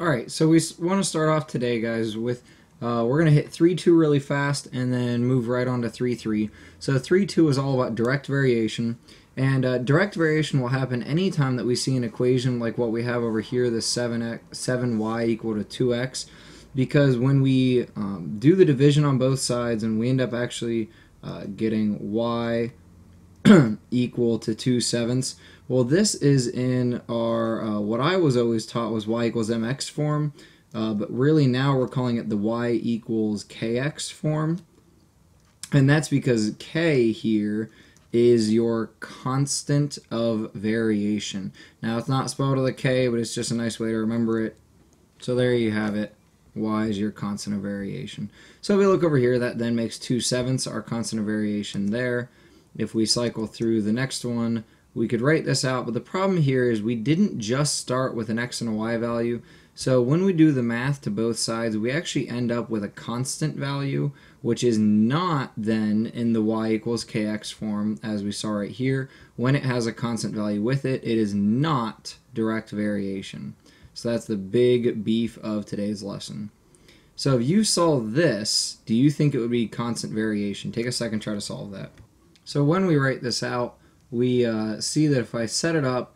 Alright, so we want to start off today, guys, with we're going to hit 3-2 really fast and then move right on to 3-3. So 3-2 is all about direct variation, and direct variation will happen anytime that we see an equation like what we have over here, the 7y equal to 2x, because when we do the division on both sides and we end up actually getting y equal to 2/7. Well, this is in our, what I was always taught was y equals mx form, but really now we're calling it the y equals kx form. And that's because k here is your constant of variation. Now, it's not spelled with a k, but it's just a nice way to remember it. So there you have it. Y is your constant of variation. So if we look over here, that then makes 2/7 our constant of variation there. If we cycle through the next one, we could write this out, but the problem here is we didn't just start with an x and a y value. So when we do the math to both sides, we actually end up with a constant value, which is not then in the y equals kx form, as we saw right here. When it has a constant value with it, it is not direct variation. So that's the big beef of today's lesson. So if you solve this, do you think it would be constant variation? Take a second, try to solve that. So when we write this out, we see that if I set it up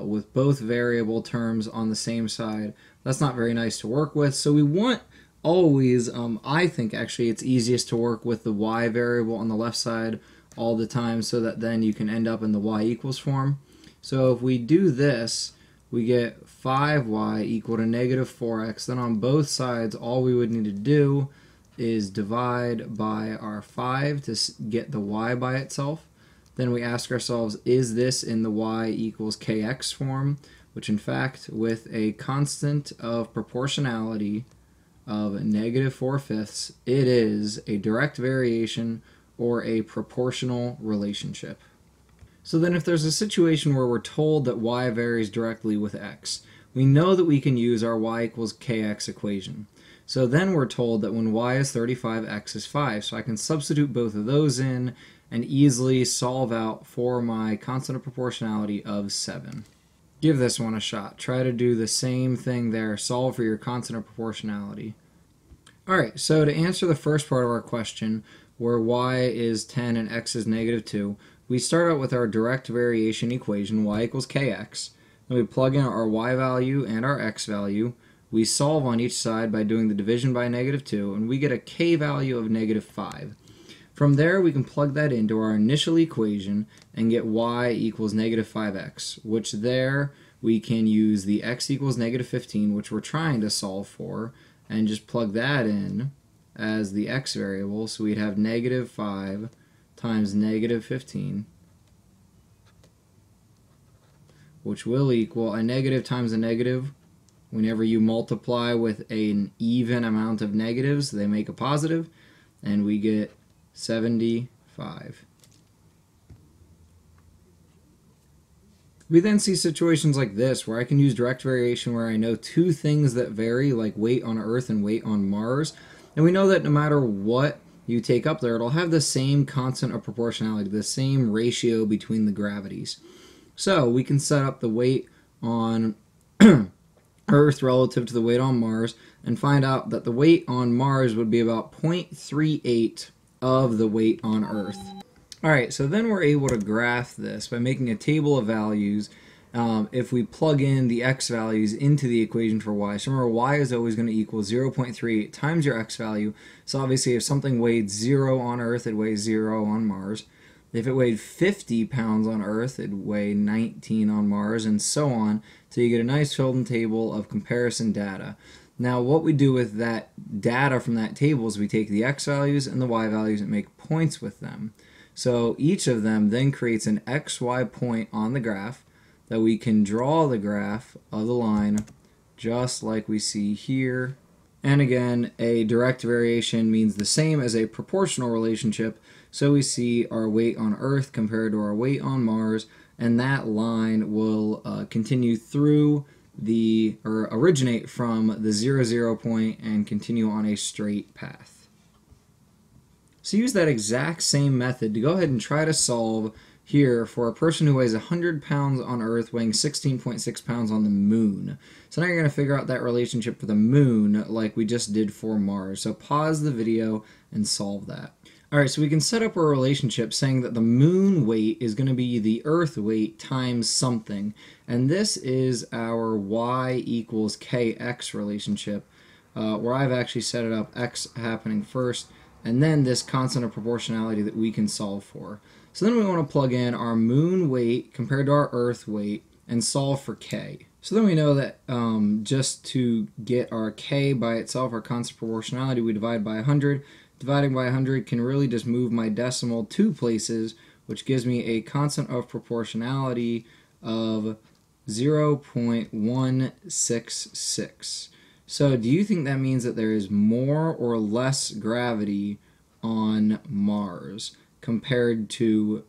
with both variable terms on the same side, that's not very nice to work with. So we want always, I think actually it's easiest to work with the y variable on the left side all the time, so that then you can end up in the y equals form. So if we do this, we get 5y equal to negative 4x. Then on both sides, all we would need to do is divide by our 5 to get the y by itself. Then we ask ourselves, is this in the y equals kx form? Which in fact, with a constant of proportionality of negative 4/5, it is a direct variation or a proportional relationship. So then if there's a situation where we're told that y varies directly with x, we know that we can use our y equals kx equation. So then we're told that when y is 35, x is 5. So I can substitute both of those in and easily solve out for my constant of proportionality of 7. Give this one a shot. Try to do the same thing there. Solve for your constant of proportionality. Alright, so to answer the first part of our question, where y is 10 and x is negative 2, we start out with our direct variation equation, y equals kx. Then we plug in our y value and our x value. We solve on each side by doing the division by negative 2, and we get a k value of negative 5. From there, we can plug that into our initial equation and get y equals negative 5x, which there we can use the x equals negative 15, which we're trying to solve for, and just plug that in as the x variable. So we'd have negative 5 times negative 15, which will equal a negative times a negative. Whenever you multiply with an even amount of negatives, they make a positive, and we get 75. We then see situations like this, where I can use direct variation where I know two things that vary, like weight on Earth and weight on Mars, and we know that no matter what you take up there, it'll have the same constant of proportionality, the same ratio between the gravities. So we can set up the weight on Earth relative to the weight on Mars and find out that the weight on Mars would be about 0.38 of the weight on Earth. Alright, so then we're able to graph this by making a table of values if we plug in the x values into the equation for y. So remember, y is always going to equal 0.38 times your x value. So obviously if something weighed 0 on Earth, it weighs 0 on Mars. If it weighed 50 pounds on Earth, it'd weigh 19 on Mars, and so on, so you get a nice filled-in table of comparison data. Now, what we do with that data from that table is we take the x values and the y values and make points with them. So each of them then creates an xy point on the graph that we can draw the graph of the line just like we see here. And again, a direct variation means the same as a proportional relationship. So we see our weight on Earth compared to our weight on Mars, and that line will continue through or originate from the 0, 0 point and continue on a straight path. So use that exact same method to go ahead and try to solve here for a person who weighs 100 pounds on Earth weighing 16.6 pounds on the moon. So now you're going to figure out that relationship for the moon like we just did for Mars. So pause the video and solve that. Alright, so we can set up a relationship saying that the moon weight is going to be the Earth weight times something. And this is our y equals kx relationship, where I've actually set it up x happening first, and then this constant of proportionality that we can solve for. So then we want to plug in our moon weight compared to our Earth weight and solve for k. So then we know that just to get our k by itself, our constant proportionality, we divide by 100. Dividing by 100 can really just move my decimal 2 places, which gives me a constant of proportionality of 0.166. So do you think that means that there is more or less gravity on Mars compared to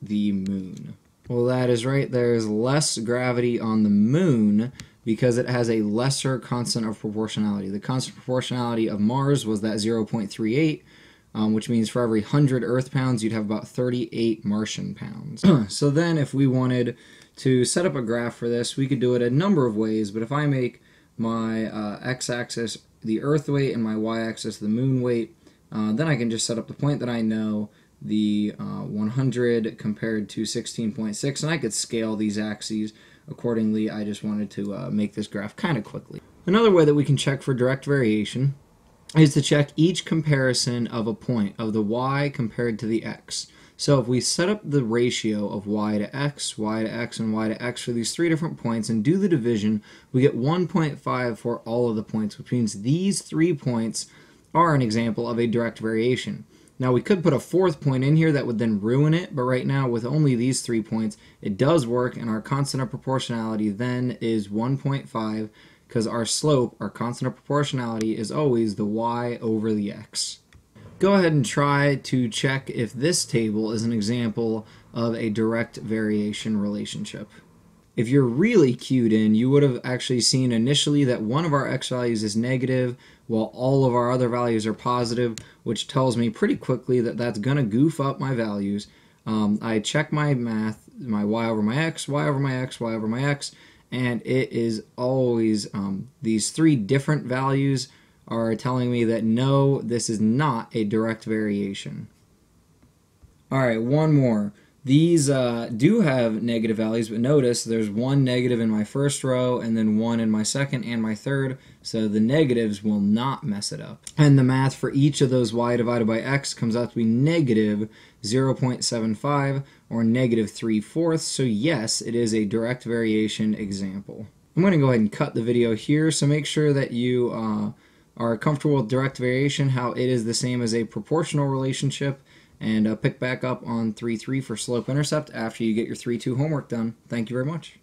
the moon? Well, that is right. There is less gravity on the moon because it has a lesser constant of proportionality. The constant proportionality of Mars was that 0.38, which means for every 100 Earth pounds, you'd have about 38 Martian pounds. So then if we wanted to set up a graph for this, we could do it a number of ways, but if I make my x-axis the Earth weight and my y-axis the moon weight, then I can just set up the point that I know, the 100 compared to 16.6, and I could scale these axes accordingly. I just wanted to make this graph kind of quickly. Another way that we can check for direct variation is to check each comparison of a point, of the y compared to the x. So if we set up the ratio of y to x, and y to x for these 3 different points and do the division, we get 1.5 for all of the points, which means these 3 points are an example of a direct variation. Now we could put a 4th point in here that would then ruin it, but right now with only these 3 points, it does work, and our constant of proportionality then is 1.5, because our slope, our constant of proportionality, is always the y over the x. Go ahead and try to check if this table is an example of a direct variation relationship. If you're really cued in, you would have actually seen initially that one of our x values is negative while all of our other values are positive, which tells me pretty quickly that that's going to goof up my values. I check my math, my y over my x, y over my x, y over my x, and it is always these 3 different values are telling me that no, this is not a direct variation. Alright, one more. These do have negative values, but notice there's 1 negative in my first row and then 1 in my second and my third, so the negatives will not mess it up. And the math for each of those y divided by x comes out to be negative 0.75 or negative 3/4, so yes, it is a direct variation example. I'm going to go ahead and cut the video here, so make sure that you are comfortable with direct variation, how it is the same as a proportional relationship, and pick back up on 3.3 for slope-intercept after you get your 3.2 homework done. Thank you very much.